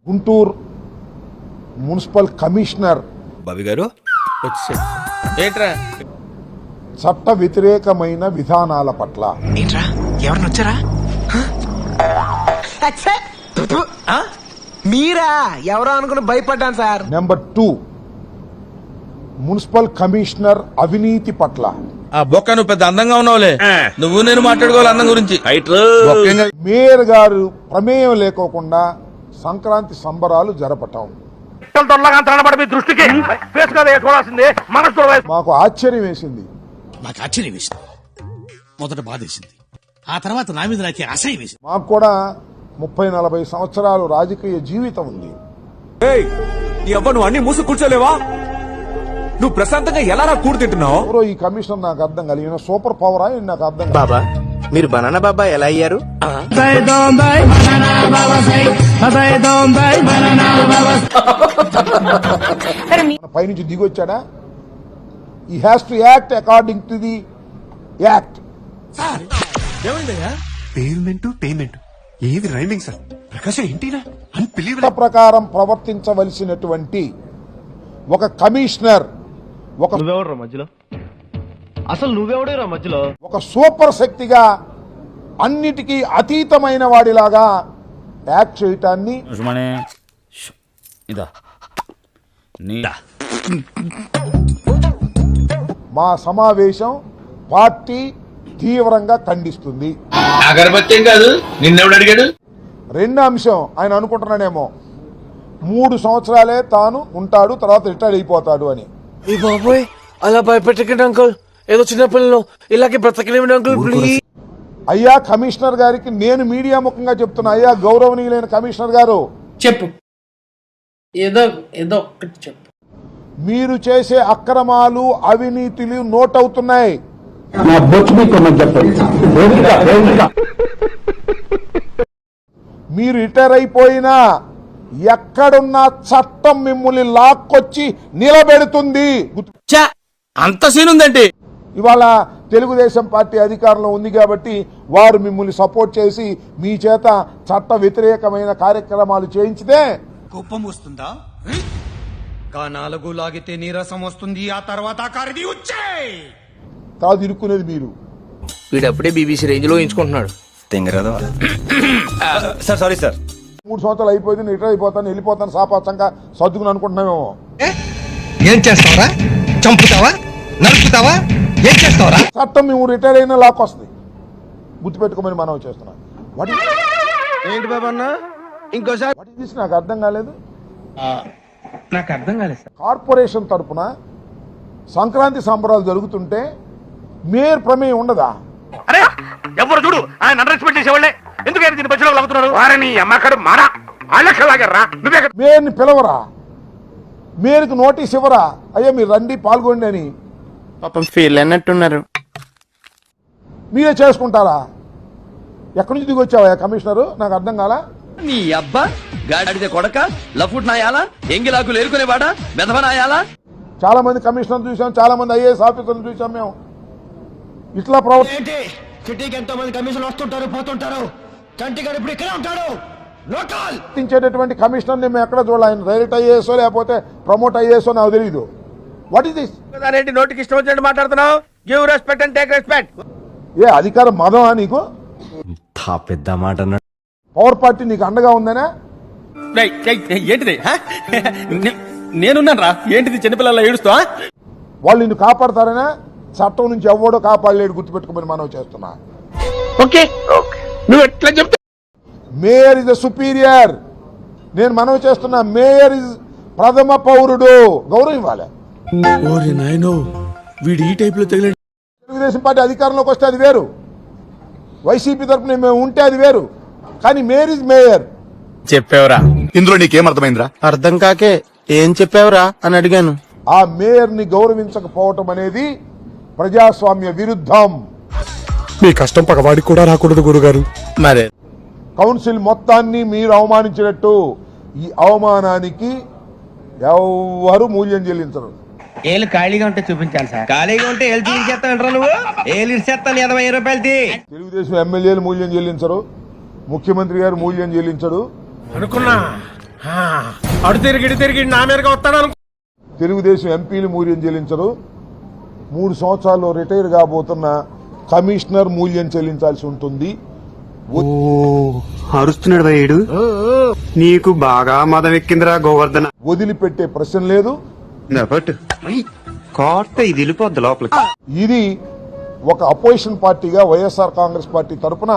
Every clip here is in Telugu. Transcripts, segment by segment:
గుంటూరు మున్సిపల్ కమిషనర్ బాబీ గారు ఏంట్రా చట్ట వ్యతిరేకమైన విధానాల పట్ల ఏంట్రా ఎవరిని వచ్చారా మీరా ఎవరో అనుకుని భయపడ్డాను సార్. నెంబర్ 2 మున్సిపల్ కమిషనర్ అవినీతి పట్ల ఆ బొక్క నువ్వు పెద్ద అందంగా ఉన్నావులే, నువ్వు నేను మాట్లాడుకోవాలి అందం గురించి. మేయర్ గారు ప్రమేయం లేకోకుండా సంక్రాంతి సంబరాలు జరపటం మాకు ఆశ్చర్యం వేసింది. నాకు ఆశ్చర్యం వేసింది, మొదట బాధేసింది, ఆ తర్వాత నా మీద నాకే అసహ్యం వేసింది. మాకు కూడా 30-40 సంవత్సరాలు రాజకీయ జీవితం ఉంది. నువ్వు అన్ని మూసు కూర్చోలేవా? నువ్వు ప్రశాంతంగా ఎలా కూడు తింటున్నావు? ఎవరో ఈ కమిషనర్ నాకు అర్థం కలిగిన సూపర్ పవరా నాకు అర్థం కాదు. బాబా మీరు బనానా బాబా ఎలా అయ్యారు? పైనుంచి దిగొచ్చాడా? ఈ has to act according to the act. Payment ఏది రైమింగ్ సార్? ప్రకాశం ఏంటినా చట్ట ప్రకారం ప్రవర్తించవలసినటువంటి ఒక కమిషనర్ నువ్వెవడరా మధ్యలో? అసలు నువ్వెవడేరా మధ్యలో? ఒక సూపర్ శక్తిగా అన్నిటికీ అతీతమైన వాడిలాగా యాక్ట్ చేయటాన్ని మా సమావేశం పార్టీ తీవ్రంగా ఖండిస్తుంది. అగరబత్తి కాదు, నిన్నెవడు అడిగాడు? రెండో అంశం, ఆయన అనుకుంటున్నాడేమో 3 సంవత్సరాలే తాను ఉంటాడు, తర్వాత రిటైర్ అయిపోతాడు అని. ఈ బాబోయ్ అలా భయపెట్టకండి అంకుల్, ఏదో చిన్న పిల్లలు ఇలాగే బ్రతకలేమండి అంకుల్ ప్లీజ్. అయ్యా కమిషనర్ గారికి నేను మీడియా ముఖంగా చెప్తున్నా, అయ్యా గౌరవనీయులైన కమిషనర్ గారు చెప్పు, ఏదో ఏదో ఒక్కటి చెప్పు. మీరు చేసే అక్రమాలు అవినీతులు నోట్ అవుతున్నాయి. మీరు రిటైర్ అయిపోయినా ఎక్కడున్న చట్టం మిమ్మల్ని లాక్కొచ్చి నిలబెడుతుంది. అంత సీన్ ఉందండి. ఇవాళ తెలుగుదేశం పార్టీ అధికారంలో ఉంది కాబట్టి వారు మిమ్మల్ని సపోర్ట్ చేసి మీ చేత చట్ట వ్యతిరేకమైన కార్యక్రమాలు చేయించితే కోపం వస్తుందా? నాలుగు లాగితే నీరసం వస్తుంది, ఆ తర్వాత తర్వాత ఇరుక్కునేది మీరు. వీడప్పుడే బీబీసీ రేంజ్ లో ఎంచుకుంటున్నాడు. సార్ సారీ సార్, 3 సంవత్సరాలు అయిపోయింది, రిటైర్ అయిపోతాను, వెళ్ళిపోతాను, సాపాసంగా సర్దుకుని అనుకుంటున్నామేమో. ఏం చేస్తావరా? చంపుతావా? నరుకుతావా? ఏం చేస్తావరా? చట్టం మేము రిటైర్ అయినా లాక్ వస్తుంది, గుర్తుపెట్టుకోమని మనం చేస్తున్నాం. ఏంటి బాబా అన్న ఇంకోసారి నాకు అర్థం కాలేదు. నాకు అర్థం కాలేదు సార్. కార్పొరేషన్ తరపున సంక్రాంతి సంబరాలు జరుగుతుంటే మేయర్ ప్రమేయం ఉండదా? అరే ఎవరు చూడు, ఆయన అండర్ ఎస్టిమేట్ చేసేవాళ్ళే ఎందుకైనా దీని బస్సులో లాగుతున్నారు? వారిని అమ్మకడు మారా ఆలక్షలాగారా? నువ్వే మేయర్ని పిలవరా? మేయర్కి నోటీస్ ఇవ్వరా? అయ్యా మీరు రండి పాల్గొండి అని. పాపం ఫీల్ అన్నట్టున్నారు. మీరే చేసుకుంటారా? ఎక్కడి నుంచి దిగొచ్చావా కమిషనరు? నాకు అర్థం కాలా. నీ అబ్బా గాడిద కొడక లఫుట్ నాయాలా, ఎంగిలాకులు ఏరుకునేవాడా, మెదవ నాయాలా. చాలా మంది కమిషనర్ చూసాం, చాలా మంది ఐఏఎస్ ఆఫీసర్లు చూసాం. మేము ఇట్లా సిటీకి ఎంతో మంది కమిషన్లు వస్తుంటారు పోతుంటారు, చంటి గారు ఇప్పుడు ఇక్కడే ఉంటాడు. లోకల్ ప్రవర్తించేటటువంటి కమిషనర్ని మేము ఎక్కడ చూడాలి. ఆయన డైరెక్ట్ ఐఏఎస్ఓ లేకపోతే ప్రమోట్ ఐఏఎస్ఓ నాకు తెలియదు. What is this? నోటికి ఇష్టం వచ్చినట్టు మాట్లాడుతున్నావు. Give respect and take respect. ఏ అధికారం మదమా నీకు? పెద్ద మాట అన్నాడు. పవర్ పార్టీ నీకు అండగా ఉందనే? ఏంటిది? నేనున్నాను రా, ఏంటిది చిన్నపిల్లల ఏడుస్తా? వాళ్ళు నిన్ను కాపాడతారనే? చట్టం నుంచి ఎవడో కాపాడలేడు, గుర్తుపెట్టుకోమని మనం చేస్తున్నా. ఓకే నువ్వు ఎట్లా చెప్తా? Mayor is the superior. నేను మనవి చేస్తున్నా, మేయర్ ఇస్ ప్రథమ పౌరుడు, గౌరవం ఇవ్వాలి. వీడు ఈ టైప్ లో తగిలి తెలుగుదేశం పార్టీ అధికారంలోకి వస్తే అది వేరు, వైసీపీ తరఫున మేము ఉంటే అది వేరు, కానీ మేయర్ ఇస్ మేయర్. చెప్పావురా? ఇందులో నీకేమర్థమైందిరా? అర్థం కాకే ఏం చెప్పావురా అని అడిగాను. ఆ మేయర్ ని గౌరవించకపోవటం అనేది ప్రజాస్వామ్య విరుద్ధం. మీ కష్టం పగవాడికి కూడా రాకూడదు గురుగారు. మరే కౌన్సిల్ మొత్తాన్ని మీరు అవమానించినట్టు ఈ అవమానానికి ఎవరు మూల్యం చెల్లించరు. ఏళ్ళు ఖాళీగా ఉంటే చూపించాలి సార్. ఖాళీగా ఉంటే ఏళ్ళు చూపించేస్తానంటారా నువ్వు? ఏళ్ళు ఇచ్చేస్తాను 20 రూపాయలు. తెలుగుదేశం ఎమ్మెల్యేలు మూల్యం చెల్లించరు, ముఖ్యమంత్రి గారు మూల్యం చెల్లించడు. అడు తిరిగి నా మీదగా వస్తాడు. తెలుగుదేశం ఎంపీలు మూల్యం చెల్లించరు. 3 సంవత్సరాల్లో రిటైర్ కాబోతున్న కమిషనర్ మూల్యం చెల్లించాల్సి ఉంటుంది. అరుస్తున్నాడు భయ్యుడు. నీకు బాగా మదం ఎక్కిందిరా గోవర్ధన. వదిలిపెట్టే ప్రశ్న లేదు. కోట ఇది వెళ్ళిపోద్ది లోపలికి. ఇది ఒక అపోజిషన్ పార్టీగా వైఎస్ఆర్ కాంగ్రెస్ పార్టీ తరఫున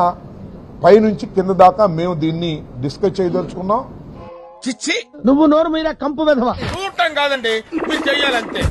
పైనుంచి కింద దాకా మేము దీన్ని డిస్కస్ చేయదలుచుకున్నాం. చిచ్చి నువ్వు నోరు మీద కంపు వెధవా. చూడటం కాదండి మీరు చెయ్యాలంతే.